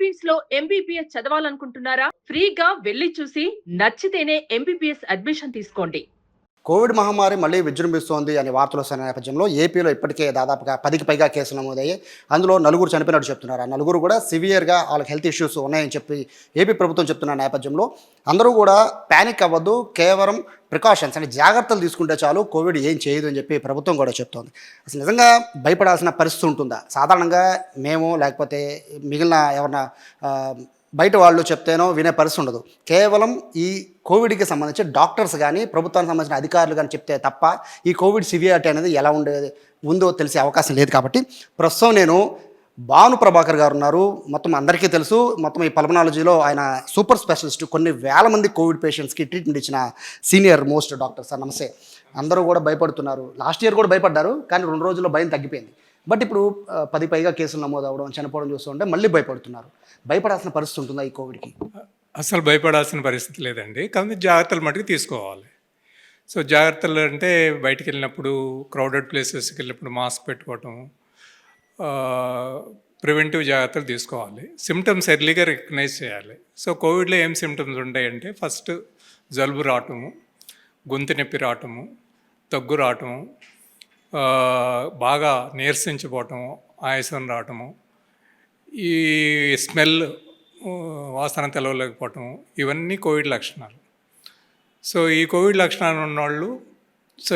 Philippines లో MBBS చదవాలనుకుంటున్నారా? ఫ్రీగా వెళ్లి చూసి నచ్చితేనే ఎంబీబీఎస్ అడ్మిషన్ తీసుకోండి. కోవిడ్ మహమ్మారి మళ్ళీ విజృంభిస్తోంది అనే వార్తలు వస్తున్న నేపథ్యంలో ఏపీలో ఇప్పటికే దాదాపుగా 10కి పైగా కేసులు నమోదయ్యాయి. అందులో నలుగురు చనిపోయినట్టు చెప్తున్నారు. ఆ నలుగురు కూడా సివియర్‌గా వాళ్ళకి హెల్త్ ఇష్యూస్ ఉన్నాయని చెప్పి ఏపీ ప్రభుత్వం చెప్తున్న నేపథ్యంలో అందరూ కూడా పానిక్ అవ్వద్దు. కేవలం ప్రికాషన్స్ అంటే జాగ్రత్తలు తీసుకుంటే చాలు, కోవిడ్ ఏం చేయదు అని చెప్పి ప్రభుత్వం కూడా చెప్తోంది. అసలు నిజంగా భయపడాల్సిన పరిస్థితి ఉంటుందా? సాధారణంగా మేము లేకపోతే మిగిలిన ఎవరన్నా బయట వాళ్ళు చెప్తేనో వినే పరిస్థితి ఉండదు. కేవలం ఈ కోవిడ్‌కి సంబంధించి డాక్టర్స్ గానీ, ప్రభుత్వానికి సంబంధించిన అధికారులు గానీ చెప్తే తప్ప ఈ కోవిడ్ సివియారిటీ అనేది ఎలా ఉందో తెలిసే అవకాశం లేదు. కాబట్టి ప్రస్తుతం నేను భాను ప్రభాకర్ గారు ఉన్నారు. మొత్తం అందరికీ తెలుసు. మొత్తం ఈ పల్మనాలజీలో ఆయన సూపర్ స్పెషలిస్ట్. కొన్ని వేల మంది కోవిడ్ పేషెంట్స్‌కి ట్రీట్మెంట్ ఇచ్చిన సీనియర్ మోస్ట్ డాక్టర్. సార్ నమస్తే. అందరూ కూడా భయపడుతున్నారు. లాస్ట్ ఇయర్ కూడా భయపడ్డారు. కానీ 2 రోజుల్లో భయం తగ్గిపోయింది. బట్ ఇప్పుడు 10 పైగా కేసులు నమోదవ్వడం, చనిపోవడం చూస్తుంటే మళ్ళీ భయపడుతున్నారు. భయపడాల్సిన పరిస్థితి ఉంటుందా ఈ కోవిడ్‌కి? అసలు భయపడాల్సిన పరిస్థితి లేదండి. కానీ జాగ్రత్తలు మట్టుకు తీసుకోవాలి. సో జాగ్రత్తలు అంటే బయటికి వెళ్ళినప్పుడు, క్రౌడెడ్ ప్లేసెస్కి వెళ్ళినప్పుడు మాస్క్ పెట్టుకోవటం, ప్రివెంటివ్ జాగ్రత్తలు తీసుకోవాలి. సిమ్టమ్స్ ఎర్లీగా రికగ్నైజ్ చేయాలి. సో కోవిడ్లో ఏం సిమ్టమ్స్ ఉంటాయంటే ఫస్ట్ జలుబు రావటము, గొంతు నొప్పి రావటము, దగ్గు రావటము, బాగా నీరసించిపోవటము, ఆయాసం రావటము, ఈ స్మెల్ వాసన తెలవలేకపోవటం, ఇవన్నీ కోవిడ్ లక్షణాలు. సో ఈ కోవిడ్ లక్షణాలు ఉన్నవాళ్ళు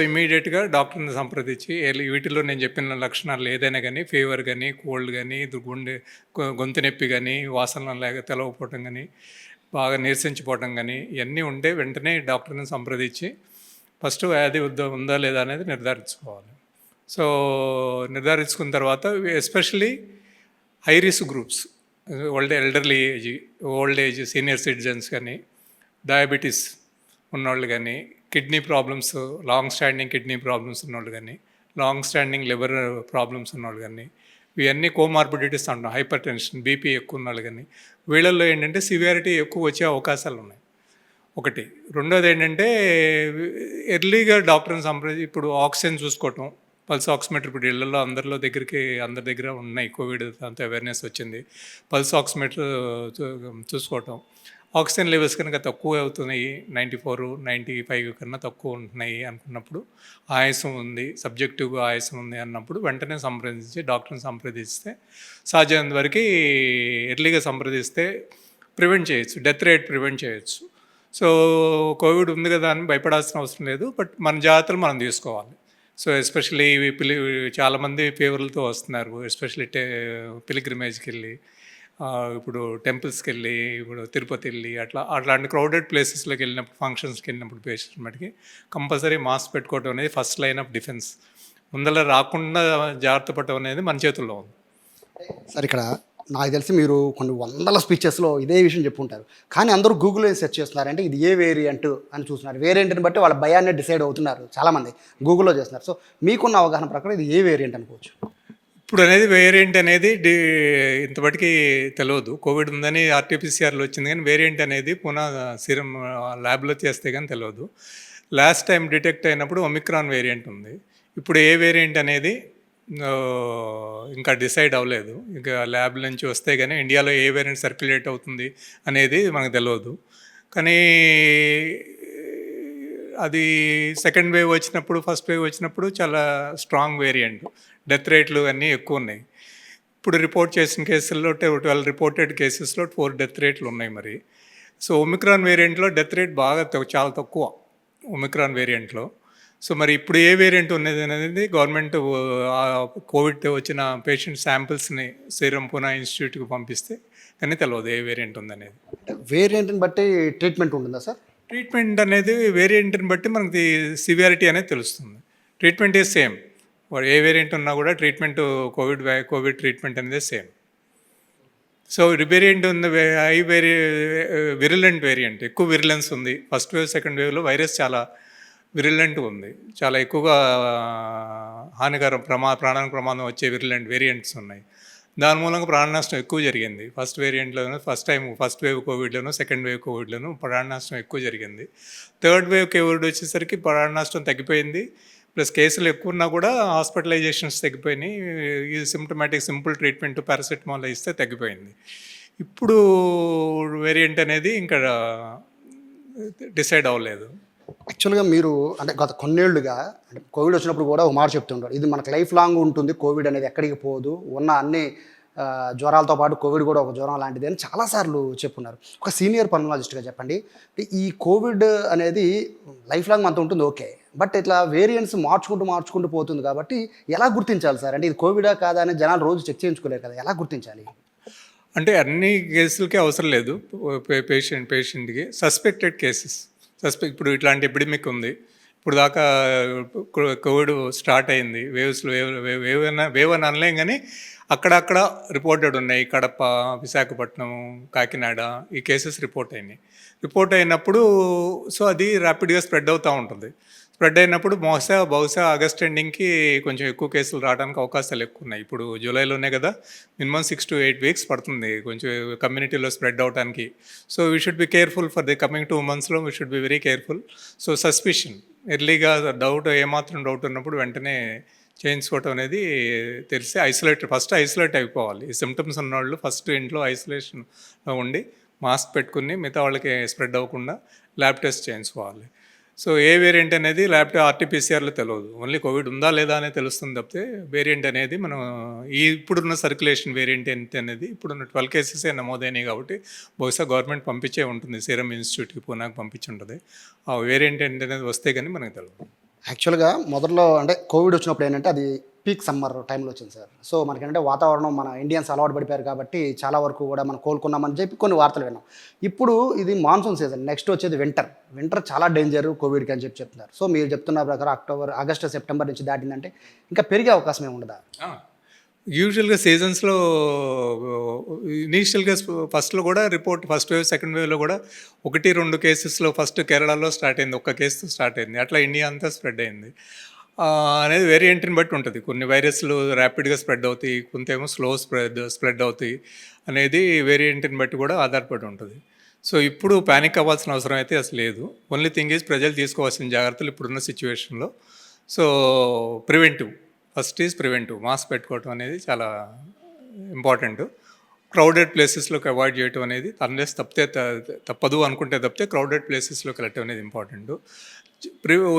ఇమీడియట్గా డాక్టర్ని సంప్రదించి వీటిలో నేను చెప్పిన లక్షణాలు ఏదైనా కానీ, ఫీవర్ కానీ, కోల్డ్ కానీ, గొంతు నొప్పి కానీ, వాసన లేక తెలవకపోవటం కానీ, బాగా నీరసించిపోవటం కానీ ఇవన్నీ ఉంటే వెంటనే డాక్టర్ని సంప్రదించి ఫస్ట్ వ్యాధి ఉందా లేదా అనేది నిర్ధారించుకోవాలి. సో నిర్ధారించుకున్న తర్వాత especially high risk groups, old age senior citizens కానీ, డయాబెటీస్ ఉన్నవాళ్ళు కానీ, kidney problems, long standing kidney problems ఉన్నవాళ్ళు కానీ, లాంగ్ స్టాండింగ్ లివర్ ప్రాబ్లమ్స్ ఉన్నవాళ్ళు కానీ, ఇవన్నీ కోమార్బిడిటీస్ అంటాం. హైపర్ టెన్షన్, బీపీ ఎక్కువ ఉన్నవాళ్ళు కానీ, వీళ్ళల్లో ఏంటంటే సివియారిటీ ఎక్కువ వచ్చే అవకాశాలు ఉన్నాయి. ఒకటి. రెండోది ఏంటంటే ఎర్లీగా డాక్టర్ని సంప్రదించి ఇప్పుడు ఆక్సిజన్ చూసుకోవటం, పల్స్ ఆక్సిమీటర్ ఇప్పుడు ఇళ్లలో అందరి దగ్గర ఉన్నాయి. కోవిడ్ అంత అవేర్నెస్ వచ్చింది. పల్స్ ఆక్సిమీటర్ చూసుకోవటం, ఆక్సిజన్ లెవెల్స్ కనుక తక్కువ అవుతున్నాయి, 94, 95 కన్నా తక్కువ ఉంటున్నాయి అనుకున్నప్పుడు, ఆయాసం ఉంది, సబ్జెక్టివ్గా ఆయాసం ఉంది అన్నప్పుడు వెంటనే డాక్టర్ని సంప్రదిస్తే సాధ్యమైనంత వరకు ఎర్లీగా సంప్రదిస్తే ప్రివెంట్ చేయొచ్చు, డెత్ రేట్ ప్రివెంట్ చేయొచ్చు. సో కోవిడ్ ఉంది కదా అని భయపడాల్సిన అవసరం లేదు. బట్ మన జాగ్రత్తలు మనం తీసుకోవాలి. సో ఎస్పెషల్లీ చాలామంది ఫీవర్లతో వస్తున్నారు. ఎస్పెషల్లీ పిలిగ్రిమేజ్కి వెళ్ళి, ఇప్పుడు టెంపుల్స్కి వెళ్ళి, ఇప్పుడు తిరుపతి వెళ్ళి అట్లాంటి క్రౌడెడ్ ప్లేసెస్లోకి వెళ్ళినప్పుడు, ఫంక్షన్స్కి వెళ్ళినప్పుడు పేషెంట్ మటుకి కంపల్సరీ మాస్క్ పెట్టుకోవడం అనేది ఫస్ట్ లైన్ ఆఫ్ డిఫెన్స్. ముందర రాకుండా జాగ్రత్త పడటం అనేది మన చేతుల్లో ఉంది. సార్ ఇక్కడ నాకు తెలిసి మీరు కొన్ని వందల స్పీచెస్లో ఇదే విషయం చెప్పుకుంటారు. కానీ అందరూ గూగుల్లో సెర్చ్ చేస్తున్నారంటే ఇది ఏ వేరియంట్ అని చూస్తున్నారు. వేరియంట్ని బట్టి వాళ్ళ భయాన్ని డిసైడ్ అవుతున్నారు చాలామంది, గూగుల్లో చేస్తున్నారు. సో మీకున్న అవగాహన ప్రకారం ఇది ఏ వేరియంట్ అనుకోవచ్చు? ఇప్పుడు అనేది వేరియంట్ అనేది ఇంతవరకు తెలియదు. కోవిడ్ ఉందని ఆర్టీపీసీఆర్లో వచ్చింది, కానీ వేరియంట్ అనేది పునః సీరం ల్యాబ్లో చేస్తే కానీ తెలియదు. లాస్ట్ టైం డిటెక్ట్ అయినప్పుడు ఒమిక్రాన్ వేరియంట్ ఉంది. ఇప్పుడు ఏ వేరియంట్ అనేది ఇంకా డిసైడ్ అవ్వలేదు. ఇంకా ల్యాబ్ నుంచి వస్తే కానీ ఇండియాలో ఏ వేరియంట్ సర్క్యులేట్ అవుతుంది అనేది మనకు తెలియదు. కానీ అది సెకండ్ వేవ్ వచ్చినప్పుడు, ఫస్ట్ వేవ్ వచ్చినప్పుడు చాలా స్ట్రాంగ్ వేరియంట్, డెత్ రేట్లు అన్నీ ఎక్కువ ఉన్నాయి. ఇప్పుడు రిపోర్ట్ చేసిన కేసుల్లో 12 రిపోర్టెడ్ కేసెస్లో 4 డెత్ రేట్లు ఉన్నాయి. మరి సో ఒమిక్రాన్ వేరియంట్లో డెత్ రేట్ బాగా చాలా తక్కువ ఒమిక్రాన్ వేరియంట్లో. సో మరి ఇప్పుడు ఏ వేరియంట్ ఉన్నది అనేది గవర్నమెంట్ కోవిడ్ వచ్చిన పేషెంట్ శాంపిల్స్ని సీరం పూనా ఇన్స్టిట్యూట్కి పంపిస్తే కానీ తెలియదు ఏ వేరియంట్ ఉందనేది. వేరియంట్ని బట్టి ట్రీట్మెంట్ ఉంటుందా సార్? ట్రీట్మెంట్ అనేది వేరియంట్ని బట్టి మనకి సివియారిటీ అనేది తెలుస్తుంది. Treatment is same. A variant ఉన్నా కూడా ట్రీట్మెంట్ కోవిడ్ ట్రీట్మెంట్ అనేది సేమ్. సో వేరియంట్ ఉంది, విరులెంట్ వేరియంట్, ఎక్కువ విరులెన్స్ ఉంది. ఫస్ట్ వేవ్, సెకండ్ వేవ్లో వైరస్ చాలా విరులెంట్ ఉంది. చాలా ఎక్కువగా హానికరం, ప్రాణానికి ప్రమాదం వచ్చే వేరియంట్స్ ఉన్నాయి. దాని మూలంగా ప్రాణ నష్టం ఎక్కువ జరిగింది. ఫస్ట్ వేవ్ కోవిడ్లోనూ, సెకండ్ వేవ్ కోవిడ్లోనూ ప్రాణ నష్టం ఎక్కువ జరిగింది. థర్డ్ వేవ్ కోవిడ్ వచ్చేసరికి ప్రాణ నష్టం తగ్గిపోయింది. ప్లస్ కేసులు ఎక్కువ ఉన్నా కూడా హాస్పిటలైజేషన్స్ తగ్గిపోయినాయి. ఈ సింపుల్ ట్రీట్మెంట్ పారాసెటమాల్ ఇస్తే తగ్గిపోయింది. ఇప్పుడు వేరియంట్ అనేది ఇంకా డిసైడ్ అవ్వలేదు. యాక్చువల్గా మీరు అంటే గత కొన్నేళ్లుగా అంటే కోవిడ్ వచ్చినప్పుడు కూడా ఒక మాట చెప్తుంటారు, ఇది మనకు లైఫ్ లాంగ్ ఉంటుంది, కోవిడ్ అనేది ఎక్కడికి పోదు, ఉన్న అన్ని జ్వరాలతో పాటు కోవిడ్ కూడా ఒక జ్వరం లాంటిది అని చాలాసార్లు చెప్పున్నారు. ఒక సీనియర్ పల్మనాలజిస్ట్గా చెప్పండి, ఈ కోవిడ్ అనేది లైఫ్ లాంగ్ మనతో ఉంటుంది ఓకే, బట్ ఇట్లా వేరియంట్స్ మార్చుకుంటూ పోతుంది కాబట్టి ఎలా గుర్తించాలి సార్? అంటే ఇది కోవిడా కాదా అని జనాలు రోజు చెక్ చేయించుకోలేరు కదా, ఎలా గుర్తించాలి? అంటే అన్ని కేసులకి అవసరం లేదు. పేషెంట్కి సస్పెక్టెడ్ కేసెస్, ఇప్పుడు ఇట్లాంటి ఎపిడమిక్ ఉంది, ఇప్పుడు దాకా కోవిడ్ స్టార్ట్ అయింది, వేవ్ అని అనలేం, కానీ అక్కడక్కడ రిపోర్టెడ్ ఉన్నాయి. కడప, విశాఖపట్నం, కాకినాడ ఈ కేసెస్ రిపోర్ట్ అయినప్పుడు సో అది ర్యాపిడ్గా స్ప్రెడ్ అవుతూ ఉంటుంది. స్ప్రెడ్ అయినప్పుడు బహుశా ఆగస్ట్ ఎండింగ్కి కొంచెం ఎక్కువ కేసులు రావడానికి అవకాశాలు ఎక్కువ ఉన్నాయి. ఇప్పుడు జూలైలోనే కదా, మినిమం 6 to 8 weeks పడుతుంది కొంచెం కమ్యూనిటీలో స్ప్రెడ్ అవడానికి. So we should be careful for the coming 2 monthsలో we should be very careful. So suspicion ఎర్లీగా ఏమాత్రం డౌట్ ఉన్నప్పుడు వెంటనే చేయించుకోవటం అనేది తెలిసి ఫస్ట్ ఐసోలేట్ అయిపోవాలి. ఈ సిమ్టమ్స్ ఉన్నవాళ్ళు ఫస్ట్ ఇంట్లో ఐసోలేషన్లో ఉండి మాస్క్ పెట్టుకుని మిగతా వాళ్ళకి స్ప్రెడ్ అవ్వకుండా ల్యాబ్ టెస్ట్ చేయించుకోవాలి. సో ఏ వేరియంట్ అనేది RT-PCR తెలియదు, ఓన్లీ కోవిడ్ ఉందా లేదా అనేది తెలుస్తుంది తప్పితే వేరియంట్ అనేది మనం ఇప్పుడున్న సర్క్యులేషన్ వేరియంట్ ఏంటి అనేది ఇప్పుడున్న 12 cases నమోదైనాయి కాబట్టి బహుశా గవర్నమెంట్ పంపించే ఉంటుంది, సీరం ఇన్స్టిట్యూట్కి పూనాకి పంపించి ఉంటుంది. ఆ వేరియంట్ ఏంటి అనేది వస్తే కానీ మనకు తెలియదు. యాక్చువల్గా మొదట్లో అంటే కోవిడ్ వచ్చినప్పుడు ఏంటంటే అది పీక్ సమ్మర్ టైంలో వచ్చింది సార్. సో మనకేంటంటే వాతావరణం మన ఇండియన్స్ అలవాటు పడిపోయారు కాబట్టి చాలా వరకు కూడా మనం కోలుకున్నామని చెప్పి కొన్ని వార్తలు విన్నాం. ఇప్పుడు ఇది మాన్సూన్ సీజన్, నెక్స్ట్ వచ్చేది వింటర్ చాలా డేంజర్ కోవిడ్కి అని చెప్తున్నారు. సో మీరు చెప్తున్న ప్రకారం ఆగస్టు సెప్టెంబర్ నుంచి దాటిందంటే ఇంకా పెరిగే అవకాశం ఏమి ఉండదా? యూజువల్గా సీజన్స్లో ఇనీషియల్గా ఫస్ట్లో కూడా ఫస్ట్ వేవ్ సెకండ్ వేవ్లో కూడా 1-2 కేసెస్లో ఫస్ట్ కేరళలో స్టార్ట్ అయింది, ఒక్క కేసుతో స్టార్ట్ అయింది, అట్లా ఇండియా అంతా స్ప్రెడ్ అయింది. అనేది వేరియంట్ని బట్టి ఉంటుంది. కొన్ని వైరస్లు ర్యాపిడ్గా స్ప్రెడ్ అవుతాయి, కొంతేమో స్లో స్ప్రెడ్ అవుతాయి అనేది వేరియంట్ని బట్టి కూడా ఆధారపడి ఉంటుంది. సో ఇప్పుడు ప్యానిక్ అవ్వాల్సిన అవసరం అయితే అసలు లేదు. ఓన్లీ థింగ్ ఈజ్ ప్రజలు తీసుకోవాల్సిన జాగ్రత్తలు ఇప్పుడున్న సిచ్యువేషన్లో. So first is preventive, mask పెట్టుకోవటం అనేది చాలా ఇంపార్టెంట్. క్రౌడెడ్ ప్లేసెస్లోకి అవాయిడ్ చేయటం అనేది అన్లెస్ తప్పదు అనుకుంటే తప్పితే క్రౌడెడ్ ప్లేసెస్లోకి వెళ్ళటం అనేది ఇంపార్టెంట్.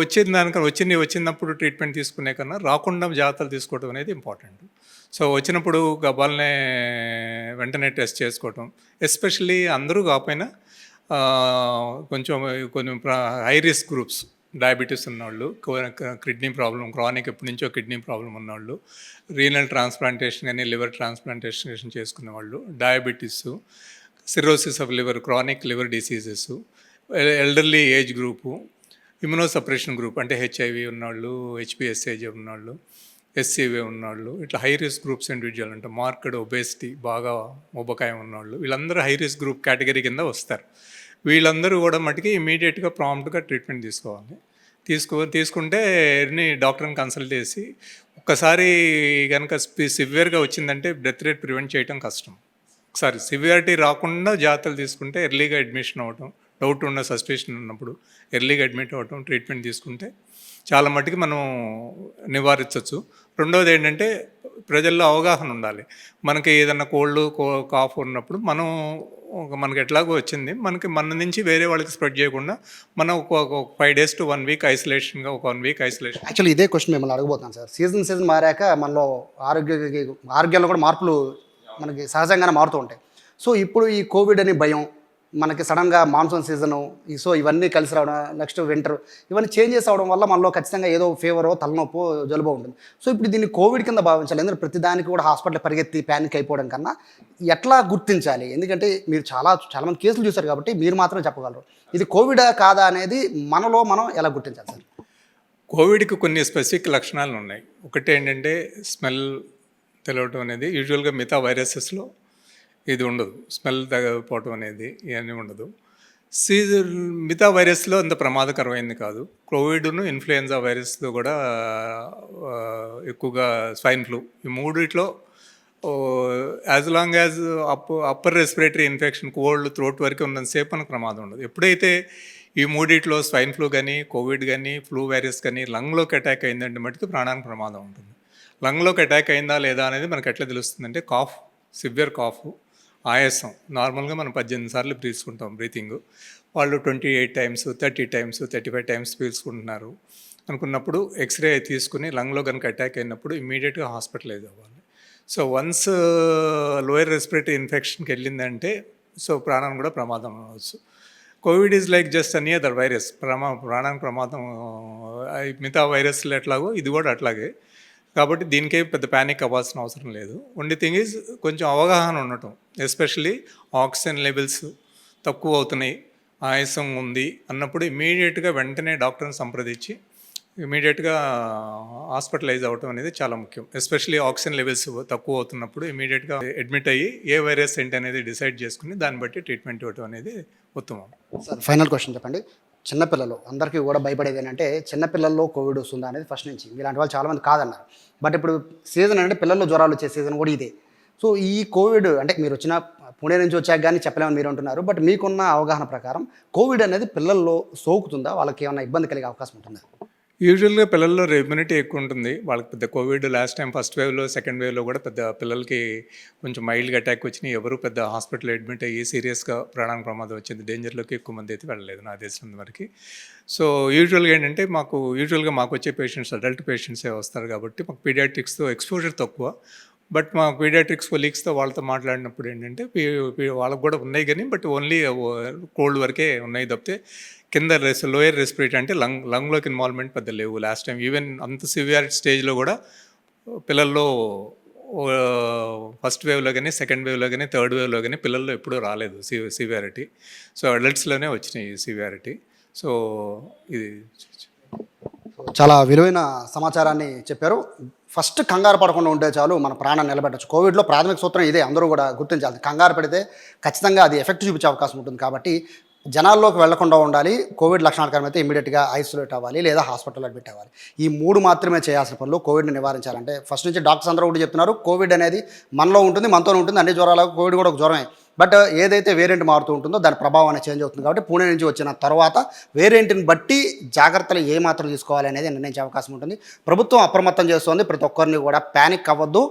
వచ్చినప్పుడు ట్రీట్మెంట్ తీసుకునే కన్నా రాకుండా జాగ్రత్తలు తీసుకోవడం అనేది ఇంపార్టెంట్. సో వచ్చినప్పుడు గబాల్నే వెంటనే టెస్ట్ చేసుకోవటం, ఎస్పెషల్లీ అందరూ కాకపోయినా కొన్ని హై రిస్క్ గ్రూప్స్, డయాబెటీస్ ఉన్నవాళ్ళు, కిడ్నీ ప్రాబ్లం, క్రానిక్ ఎప్పటి నుంచో కిడ్నీ ప్రాబ్లం ఉన్నవాళ్ళు, రీనల్ ట్రాన్స్ప్లాంటేషన్ కానీ లివర్ ట్రాన్స్ప్లాంటేషన్ చేసుకునే వాళ్ళు, diabetes, cirrhosis of liver, chronic liver diseases, elderly age group, immunosuppression group అంటే HIV ఉన్నవాళ్ళు, HPSAG ఉన్నవాళ్ళు, SCV ఉన్నవాళ్ళు, ఇట్లా హై రిస్క్ గ్రూప్స్ ఇండివిజువల్ అంటే మార్కెడ్ ఒబేసిటీ, బాగా ఉబకాయం ఉన్నవాళ్ళు, వీళ్ళందరూ హై రిస్క్ గ్రూప్ కేటగిరీ కింద వస్తారు. వీళ్ళందరూ కూడా మటుకి ఇమీడియట్గా ప్రాంప్ట్గా ట్రీట్మెంట్ తీసుకోవాలి. తీసుకుంటే డాక్టర్ని కన్సల్ట్ చేసి ఒక్కసారి కనుక సివియర్గా వచ్చిందంటే బ్రెత్ రేట్ ప్రివెంట్ చేయడం కష్టం. ఒకసారి సివియారిటీ రాకుండా జాగ్రత్తలు తీసుకుంటే ఎర్లీగా అడ్మిషన్ అవ్వటం, డౌట్ ఉన్న సస్పెషన్ ఉన్నప్పుడు ఎర్లీగా అడ్మిట్ అవ్వటం, ట్రీట్మెంట్ తీసుకుంటే చాలా మట్టుకు మనం నివారించవచ్చు. రెండవది ఏంటంటే ప్రజల్లో అవగాహన ఉండాలి. మనకి ఏదన్నా కోల్డ్ కాఫ్ ఉన్నప్పుడు మనకి ఎట్లాగో వచ్చింది, మన నుంచి వేరే వాళ్ళకి స్ప్రెడ్ చేయకుండా మనం ఒక 5 days to 1 week ఐసోలేషన్గా, ఒక 1 week ఐసోలేషన్. యాక్చువల్లీ ఇదే క్వశ్చన్ మిమ్మల్ని అడగబోతున్నాను సార్. సీజన్ మారాక మనలో ఆరోగ్యాల్లో కూడా మార్పులు మనకి సహజంగానే మారుతూ ఉంటాయి. సో ఇప్పుడు ఈ కోవిడ్ అనే భయం, మనకి సడన్గా మాన్సూన్ సీజను, సో ఇవన్నీ కలిసి రావడం, నెక్స్ట్ వింటర్, ఇవన్నీ చేంజెస్ అవడం వల్ల మనలో ఖచ్చితంగా ఏదో ఫీవరో, తలనొప్పో, జలుబో ఉంటుంది. సో ఇప్పుడు దీన్ని కోవిడ్ కింద భావించాలి. ఎందుకంటే ప్రతిదానికి కూడా హాస్పిటల్ పరిగెత్తి ప్యానిక్ అయిపోవడం కన్నా ఎట్లా గుర్తించాలి? ఎందుకంటే మీరు చాలా మంది కేసులు చూశారు కాబట్టి మీరు మాత్రం చెప్పగలరు, ఇది కోవిడా కాదా అనేది మనం ఎలా గుర్తించాలి సార్? కోవిడ్కి కొన్ని స్పెసిఫిక్ లక్షణాలు ఉన్నాయి. ఒకటి ఏంటంటే స్మెల్ తెలియటం అనేది, యూజువల్గా మిగతా వైరసెస్లో ఇది ఉండదు, స్మెల్ తగ్గపోవటం అనేది ఇవన్నీ ఉండదు. మిగతా వైరస్లో అంత ప్రమాదకరమైంది కాదు. కోవిడ్ను ఇన్ఫ్లుయెన్జా వైరస్లో కూడా ఎక్కువగా స్వైన్ ఫ్లూ, ఈ మూడిట్లో as long as upper respiratory infection, cold, throat వరకు ఉన్నంతసేపు మనకు ప్రమాదం ఉండదు. ఎప్పుడైతే ఈ మూడిట్లో స్వైన్ ఫ్లూ కానీ, కోవిడ్ కానీ, ఫ్లూ వైరస్ కానీ లంగ్లోకి అటాక్ అయిందంటే మటుకు ప్రాణానికి ప్రమాదం ఉంటుంది. లంగ్లోకి అటాక్ అయిందా లేదా అనేది మనకు ఎట్లా తెలుస్తుందంటే సివియర్ కాఫ్, ఆయాసం నార్మల్గా మనం 18 సార్లు పీల్చుకుంటాం బ్రీతింగ్, వాళ్ళు 28 టైమ్స్, 30 టైమ్స్, 35 టైమ్స్ పీల్చుకుంటున్నారు అనుకున్నప్పుడు ఎక్స్రే తీసుకుని లంగ్లో కనుక అటాక్ అయినప్పుడు ఇమీడియట్గా హాస్పిటలైజ్ అవ్వాలి. సో వన్స్ లోయర్ రెస్పిరేటరీ ఇన్ఫెక్షన్కి వెళ్ళిందంటే సో ప్రాణం కూడా ప్రమాదం అవ్వచ్చు. Covid is like just any other virus, ప్రాణానికి ప్రమాదం మిగతా వైరస్లు ఎట్లాగో ఇది కూడా అట్లాగే. కాబట్టి దీనికే పెద్ద ప్యానిక్ అవ్వాల్సిన అవసరం లేదు. ఓన్లీ థింగ్ ఈజ్ కొంచెం అవగాహన ఉండటం, ఎస్పెషల్లీ ఆక్సిజన్ లెవెల్స్ తక్కువ అవుతున్నాయి, ఆయాసం ఉంది అన్నప్పుడు ఇమీడియట్గా వెంటనే డాక్టర్ని సంప్రదించి ఇమీడియట్గా హాస్పిటలైజ్ అవ్వటం అనేది చాలా ముఖ్యం. ఎస్పెషల్లీ ఆక్సిజన్ లెవెల్స్ తక్కువ అవుతున్నప్పుడు ఇమీడియట్గా అడ్మిట్ అయ్యి ఏ వైరస్ ఏంటి అనేది డిసైడ్ చేసుకుని దాన్ని బట్టి ట్రీట్మెంట్ ఇవ్వటం అనేది ఉత్తమం. సార్ ఫైనల్ క్వశ్చన్ చెప్పండి. చిన్నపిల్లలు అందరికీ కూడా భయపడేది ఏంటంటే చిన్నపిల్లల్లో కోవిడ్ వస్తుందా అనేది ఫస్ట్ నుంచి ఇలాంటి వాళ్ళు చాలామంది కాదన్నారు. బట్ ఇప్పుడు సీజన్ అంటే పిల్లల్లో జ్వరాలు వచ్చే సీజన్ కూడా ఇదే. సో ఈ కోవిడ్ అంటే మీరు వచ్చిన పుణే నుంచి వచ్చాక కానీ చెప్పలేమని మీరు అంటున్నారు. బట్ మీకున్న అవగాహన ప్రకారం కోవిడ్ అనేది పిల్లల్లో సోకుతుందా, వాళ్ళకి ఏమైనా ఇబ్బంది కలిగే అవకాశం ఉంటుందా? యూజువల్గా పిల్లల్లో ఇమ్యూనిటీ ఎక్కువ ఉంటుంది. వాళ్ళకి పెద్ద కోవిడ్ లాస్ట్ టైం ఫస్ట్ వేవ్లో సెకండ్ వేవ్లో కూడా పెద్ద పిల్లలకి కొంచెం మైల్డ్గా అటాక్ వచ్చినాయి. ఎవరు పెద్ద హాస్పిటల్ అడ్మిట్ అయ్యి సీరియస్గా ప్రాణానికి ప్రమాదం వచ్చింది, డేంజర్లోకి ఎక్కువ మంది అయితే వెళ్ళలేదు నా దేశం వరకు. సో యూజువల్గా ఏంటంటే మాకు వచ్చే పేషెంట్స్ అడల్ట్ పేషెంట్సే వస్తారు కాబట్టి మాకు పీడియాట్రిక్స్తో ఎక్స్పోజర్ తక్కువ. బట్ మా పీడియాట్రిక్స్ కొలీగ్స్తో వాళ్ళతో మాట్లాడినప్పుడు ఏంటంటే వాళ్ళకు కూడా ఉన్నాయి కానీ బట్ ఓన్లీ కోల్డ్ వరకే ఉన్నాయి తప్పితే కింద లోయర్ రెస్పిరేటరీ అంటే లంగ్లోకి ఇన్వాల్వ్మెంట్ పెద్ద లేవు లాస్ట్ టైం. ఈవెన్ అంత సివియర్ స్టేజ్లో కూడా పిల్లల్లో ఫస్ట్ వేవ్లో కానీ సెకండ్ వేవ్లో కానీ థర్డ్ వేవ్లో కానీ పిల్లల్లో ఎప్పుడూ రాలేదు సివియారిటీ. సో అడల్ట్స్లోనే వచ్చినాయి సివియారిటీ. సో ఇది చాలా విలువైన సమాచారాన్ని చెప్పారు. ఫస్ట్ కంగారు పడకుండా ఉంటే చాలు, మన ప్రాణాన్ని నిలబెట్టచ్చు. కోవిడ్లో ప్రాథమిక సూత్రం ఇదే, అందరూ కూడా గుర్తించాలి. కంగారు పడితే ఖచ్చితంగా అది ఎఫెక్ట్ చూపించే అవకాశం ఉంటుంది. కాబట్టి జనాల్లోకి వెళ్లకుండా ఉండాలి. కోవిడ్ లక్షణాలకరమైతే ఇమీడియట్గా ఐసోలేట్ అవ్వాలి లేదా హాస్పిటల్లో అడ్మిట్ అవ్వాలి. ఈ 3 మాత్రమే చేయాల్సిన పనులు కోవిడ్ని నివారించాలంటే. ఫస్ట్ నుంచి డాక్టర్స్ అందరూ కూడా చెప్తున్నారు కోవిడ్ అనేది మనలో ఉంటుంది, మనతోనే ఉంటుంది. అన్ని జ్వరాలకు కోవిడ్ కూడా ఒక జ్వరమే. బట్ ఏదైతే వేరియంట్ మారుతూ ఉంటుందో దాని ప్రభావం అనేది చేంజ్ అవుతుంది. కాబట్టి పూణే నుంచి వచ్చిన తర్వాత వేరియంట్ని బట్టి జాగ్రత్తలు ఏ మాత్రం తీసుకోవాలి అనేది నిర్ణయించే అవకాశం ఉంటుంది. ప్రభుత్వం అప్రమత్తం చేస్తోంది. ప్రతి ఒక్కరిని కూడా ప్యానిక్ అవ్వద్దు.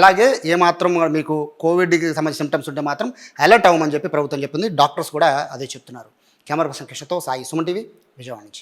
అలాగే ఏమాత్రం మీకు కోవిడ్కి సంబంధించిన సిమ్టమ్స్ ఉంటే మాత్రం అలర్ట్ అవ్వమని చెప్పి ప్రభుత్వం చెప్పింది. డాక్టర్స్ కూడా అదే చెప్తున్నారు. కెమెరా పర్సన్ కృష్ణతో సాయి, సుమన్ టీవీ, విజయవాడ నుంచి.